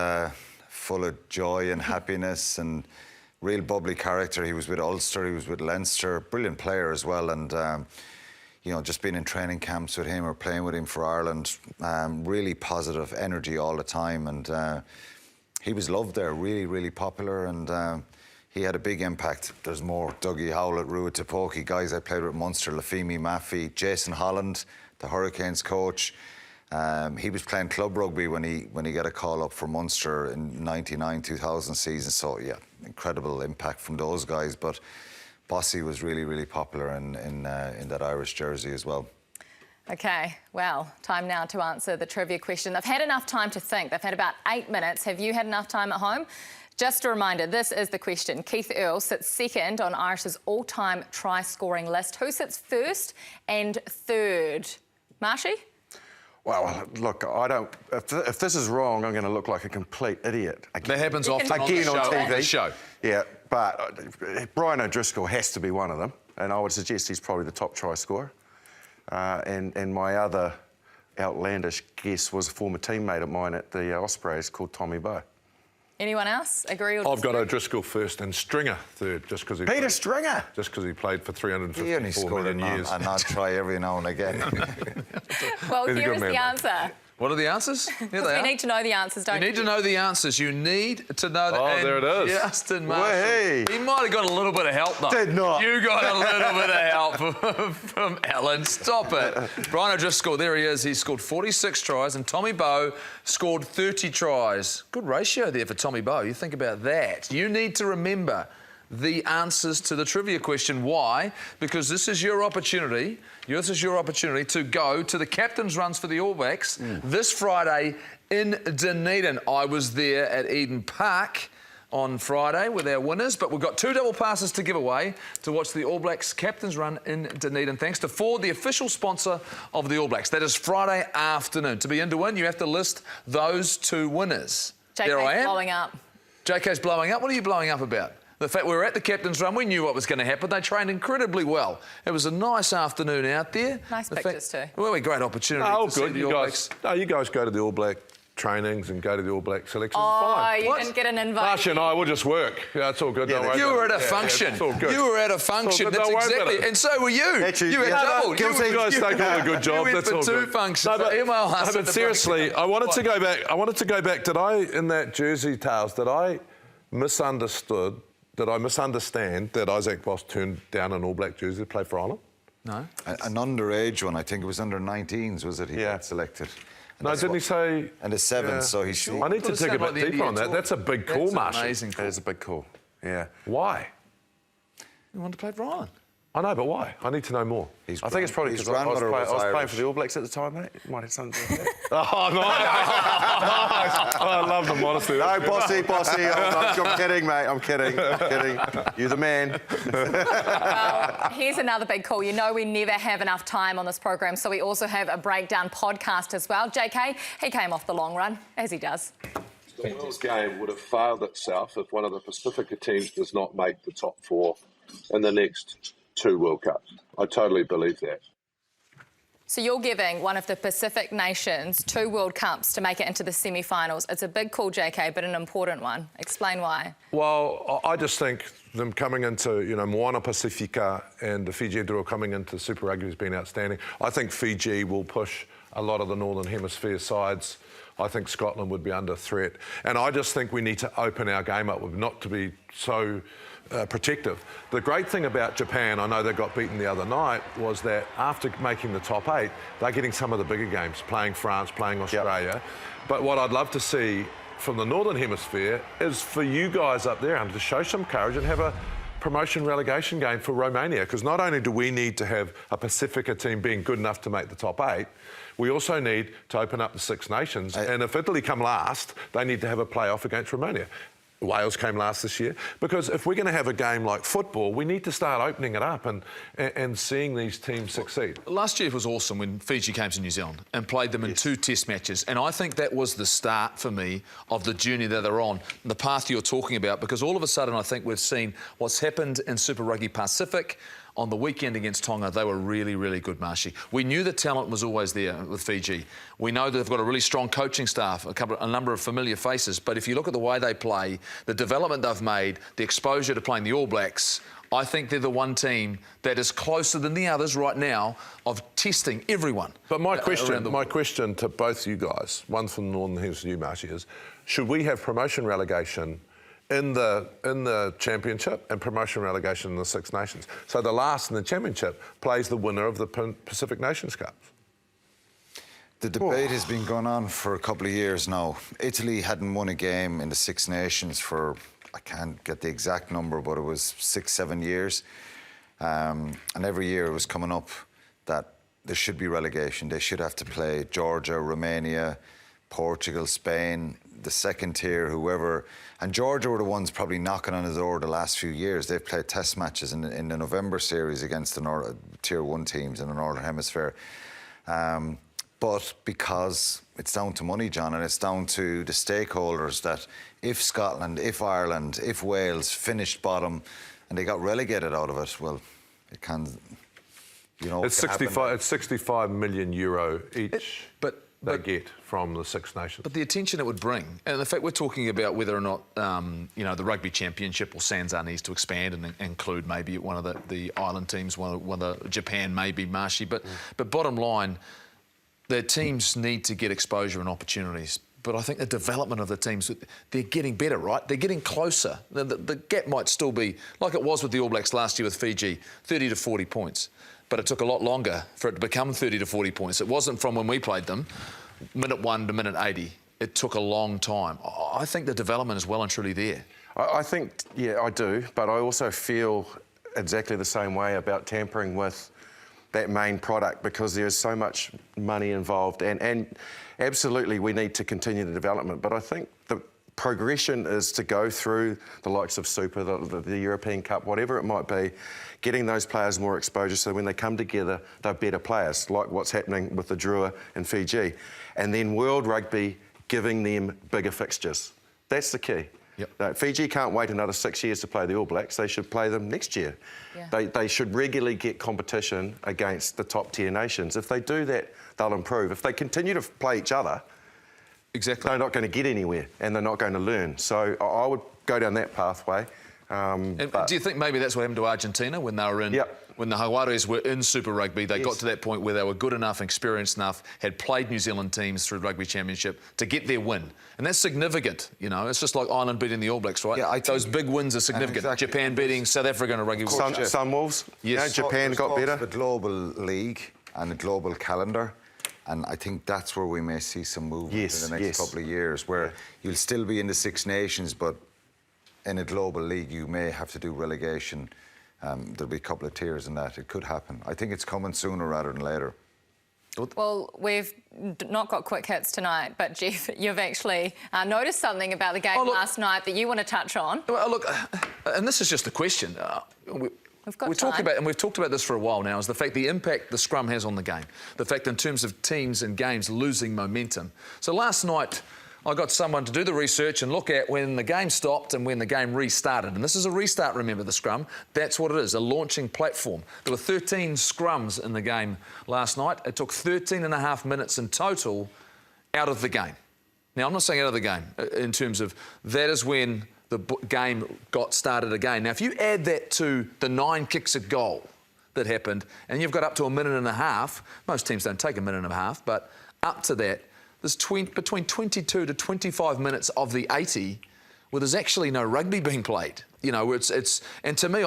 full of joy and happiness and real bubbly character. He was with Ulster, he was with Leinster, brilliant player as well. And, you know, just being in training camps with him or playing with him for Ireland, really positive energy all the time. And he was loved there, really, really popular. And he had a big impact. There's more. Dougie Howlett, Rua Tipoki, guys I played with Munster, Lafemi Maffey, Jason Holland, the Hurricanes coach. He was playing club rugby when he got a call up for Munster in 99-2000 season. So yeah, incredible impact from those guys. But Bossy was really, really popular in that Irish jersey as well. OK, well, time now to answer the trivia question. They've had enough time to think. They've had about 8 minutes. Have you had enough time at home? Just a reminder, this is the question. Keith Earl sits second on Irish's all-time try-scoring list. Who sits first and third? Marshy? Well, look, I don't. If this is wrong, I'm going to look like a complete idiot. That happens often on the show. Yeah, but Brian O'Driscoll has to be one of them, and I would suggest he's probably the top try scorer. And my other outlandish guess was a former teammate of mine at the Ospreys called Tommy Bowe. Anyone else agree? Or I've got O'Driscoll first and Stringer third, just because he Stringer, just because he played for 354 he only scored million years. And I'd try every now and again. Well, here is the answer. What are the answers? Here they are. You need to know the answers, don't you? You need to know the answers. You need to know that. Oh, there it is. Justin Marshall. He might have got a little bit of help, though. Did not. You got a little bit of help from Alan. Stop it. Brian O'Driscoll, there he is. He scored 46 tries, and Tommy Bowe scored 30 tries. Good ratio there for Tommy Bowe. You think about that. You need to remember the answers to the trivia question. Why? Because this is your opportunity. This is your opportunity to go to the captain's runs for the All Blacks this Friday in Dunedin. I was there at Eden Park on Friday with our winners, but we've got 2 double passes to give away to watch the All Blacks captain's run in Dunedin, thanks to Ford, the official sponsor of the All Blacks. That is Friday afternoon. To be in to win, you have to list those 2 winners. There I am. Blowing up. JK's blowing up. What are you blowing up about? The fact we were at the captain's run, we knew what was going to happen. They trained incredibly well. It was a nice afternoon out there. Nice pictures too. Well, a great opportunity to see the All Blacks. No, you guys go to the All Black trainings and go to the All Black selections. Oh, fine. you didn't get an invite. Marsha and I will just work. Yeah, it's all good. Don't worry. You were at a function. It's all good. You were at a function. That's exactly. And so were you. You had double. You guys take all the good jobs. You went That's for all 2 good. functions. But seriously, I wanted to go back. I wanted to go back. Did I, in that Jerseytails, did I misunderstand that Isaac Boss turned down an All Black jersey to play for Ireland? No. An underage one, I think it was under 19s, was it? He got selected. No, didn't he say? And the 7th, so he's. I need to dig a bit deeper on that. That's a big call, Marshall. Amazing call. It is a big call. Yeah. Why? You wanted to play for Ireland. I know, but why? I need to know more. I think it's probably because I was playing for the All Blacks at the time, mate. Might have something to do with that. Oh, nice. Oh, I love the modesty. No, bossy. I'm kidding, mate. I'm kidding. You're the man. Well, here's another big call. You know we never have enough time on this program, so we also have a breakdown podcast as well. JK, he came off the long run, as he does. The World Game would have failed itself if one of the Pacifica teams does not make the top 4 in the next 2 World Cups. I totally believe that. So you're giving one of the Pacific nations 2 World Cups to make it into the semi-finals. It's a big call, JK, but an important one. Explain why. Well, I just think them coming into, Moana Pacifica and the Fiji draw coming into Super Rugby has been outstanding. I think Fiji will push a lot of the Northern Hemisphere sides. I think Scotland would be under threat. And I just think we need to open our game up, not to be so protective. The great thing about Japan, I know they got beaten the other night, was that after making the top 8, they're getting some of the bigger games, playing France, playing Australia. Yep. But what I'd love to see from the Northern Hemisphere is for you guys up there to show some courage and have a promotion relegation game for Romania, because not only do we need to have a Pacifica team being good enough to make the top 8, we also need to open up the 6 nations. And if Italy come last, they need to have a play-off against Romania. Wales came last this year. Because if we're going to have a game like football, we need to start opening it up and seeing these teams succeed. Last year was awesome when Fiji came to New Zealand and played them in 2 test matches. And I think that was the start for me of the journey that they're on, the path you're talking about, because all of a sudden I think we've seen what's happened in Super Rugby Pacific. On the weekend against Tonga, they were really, really good, Marshy. We knew the talent was always there with Fiji. We know that they've got a really strong coaching staff, a number of familiar faces. But if you look at the way they play, the development they've made, the exposure to playing the All Blacks, I think they're the one team that is closer than the others right now of testing everyone. But my question to both you guys, one from the Northern Hemisphere, you, Marshy, is should we have promotion relegation in the Championship and promotion relegation in the Six Nations? So the last in the Championship plays the winner of the Pacific Nations Cup. The debate has been going on for a couple of years now. Italy hadn't won a game in the Six Nations for, I can't get the exact number, but it was 6-7 years. And every year it was coming up that there should be relegation. They should have to play Georgia, Romania, Portugal, Spain, the second tier, whoever. And Georgia were the ones probably knocking on the door the last few years. They've played test matches in the November series against the Tier 1 teams in the Northern Hemisphere. But because it's down to money, John, and it's down to the stakeholders that if Scotland, if Ireland, if Wales finished bottom and they got relegated out of it, well, it can, you know... It's 65 million euro each. They get from the Six Nations. But the attention it would bring, and the fact we're talking about whether or not, you know, the Rugby Championship or Sanzar needs to expand and include maybe one of the island teams, one of the Japan maybe, Marshy. But bottom line, their teams need to get exposure and opportunities. But I think the development of the teams, they're getting better, right? They're getting closer. The gap might still be, like it was with the All Blacks last year with Fiji, 30 to 40 points. But it took a lot longer for it to become 30 to 40 points. It wasn't from when we played them, minute 1 to minute 80. It took a long time. I think the development is well and truly there. I think, yeah, I do, but I also feel exactly the same way about tampering with that main product because there's so much money involved and absolutely we need to continue the development, but I think the progression is to go through the likes of Super, the European Cup, whatever it might be, getting those players more exposure so when they come together, they're better players, like what's happening with the Drua and Fiji. And then World Rugby giving them bigger fixtures. That's the key. Yep. Fiji can't wait another 6 years to play the All Blacks. They should play them next year. Yeah. They should regularly get competition against the top-tier nations. If they do that, they'll improve. If they continue to play each other, exactly, they're not going to get anywhere and they're not going to learn. So I would go down that pathway. Do you think maybe that's what happened to Argentina when they were in, when the Jaguares were in Super Rugby? They got to that point where they were good enough, experienced enough, had played New Zealand teams through Rugby Championship to get their win. And that's significant, you know. It's just like Ireland beating the All Blacks, right? Yeah, those big wins are significant. Exactly. Japan beating South Africa in a Rugby World Cup. Sunwolves. Yes. You know, Japan got better. The global league and the global calendar. And I think that's where we may see some movement in the next couple of years, where you'll still be in the Six Nations, but in a global league, you may have to do relegation. There'll be a couple of tiers in that. It could happen. I think it's coming sooner rather than later. Well, we've not got quick hits tonight, but Jeff, you've actually noticed something about the game last night that you want to touch on. Well, look, and this is just a question. We've talked about this for a while now, is the fact the impact the scrum has on the game. The fact in terms of teams and games losing momentum. So last night, I got someone to do the research and look at when the game stopped and when the game restarted. And this is a restart, remember, the scrum. That's what it is, a launching platform. There were 13 scrums in the game last night. It took 13 and a half minutes in total out of the game. Now, I'm not saying out of the game in terms of that is when the game got started again. Now, if you add that to the 9 kicks at goal that happened, and you've got up to a minute and a half, most teams don't take a minute and a half, but up to that, there's between 22 to 25 minutes of the 80 where there's actually no rugby being played. You know, and to me,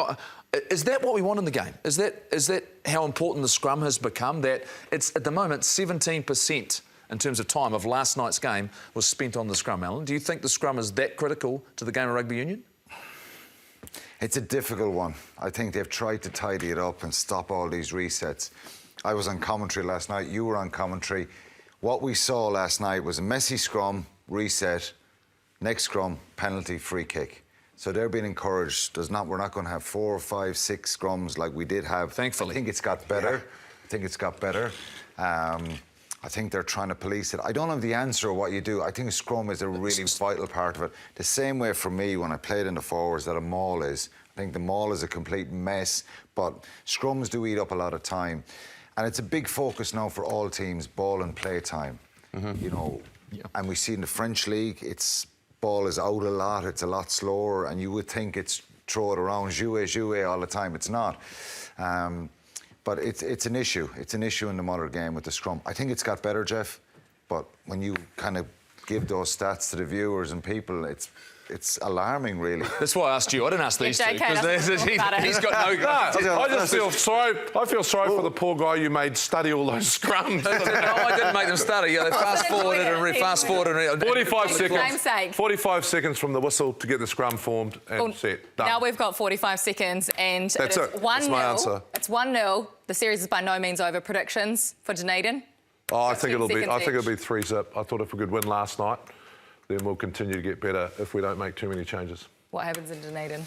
is that what we want in the game? Is that how important the scrum has become? That it's at the moment 17% in terms of time of last night's game was spent on the scrum, Alan. Do you think the scrum is that critical to the game of rugby union? It's a difficult one. I think they've tried to tidy it up and stop all these resets. I was on commentary last night. You were on commentary. What we saw last night was a messy scrum, reset, Next scrum, penalty, free kick. So they're being encouraged. We're not going to have 4, 5, 6 scrums like we did have. Thankfully. I think it's got better. I think it's got better. I think they're trying to police it. I don't have the answer of what you do. I think a scrum is a really vital part of it. The same way for me when I played in the forwards that a maul is. I think the maul is a complete mess, but scrums do eat up a lot of time. And it's a big focus now for all teams, ball and play time. You know, and we see in the French league, ball is out a lot, it's a lot slower, and you would think it's throw it around, jouer all the time. It's not. But it's an issue. It's an issue in the modern game with the scrum. I think it's got better, Jeff, but when you kind of give those stats to the viewers and people, it's alarming, really. That's why I asked you. I didn't ask these two because he's got no. I just feel sorry. I feel sorry for the poor guy you made study all those scrums. No, I didn't make them study. Yeah, they fast forwarded and fast forwarded. 45 seconds. Namesake. 45 seconds from the whistle to get the scrum formed and set. Done. Now we've got 45 seconds, and That's it. 1-0. That's my answer. It's 1-0. The series is by no means over. Predictions for Dunedin? Oh, I think it'll be 3-0. I thought if we could win last night, then we'll continue to get better if we don't make too many changes. What happens in Dunedin?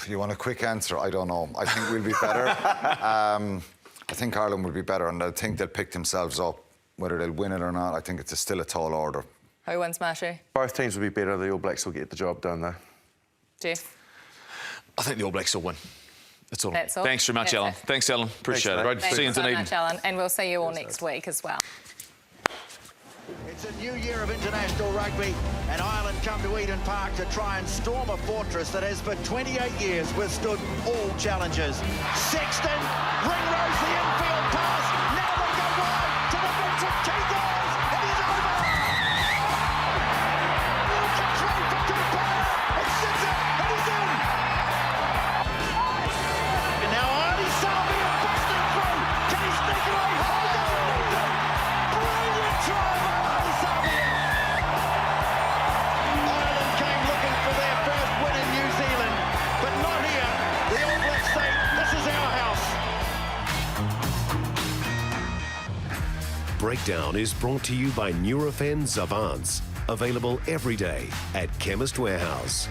You want a quick answer? I don't know. I think we'll be better. I think Ireland will be better, and I think they'll pick themselves up. Whether they'll win it or not, I think it's still a tall order. Who wins, Marshy? Both teams will be better. The All Blacks will get the job done, though. Jeff? I think the All Blacks will win. That's all. That's all. Thanks very much, Alan. Thanks, Alan. Appreciate it. Great to see you in Thanks so Dunedin. much, Alan. And we'll see you all next week as well. It's a new year of international rugby, and Ireland come to Eden Park to try and storm a fortress that has for 28 years withstood all challenges. Sexton, ring-rose the infield pass, now they go wide to the Vincent Keithers, it is over! Little control for Cooper, it sits it, and he's in! And now Arnie Salvia busting through, can he sneak away? Oh, no, brilliant try! Ireland came looking for their first win in New Zealand, but not here. The All Blacks say, this is our house. Breakdown is brought to you by Nurofen Zavance. Available every day at Chemist Warehouse.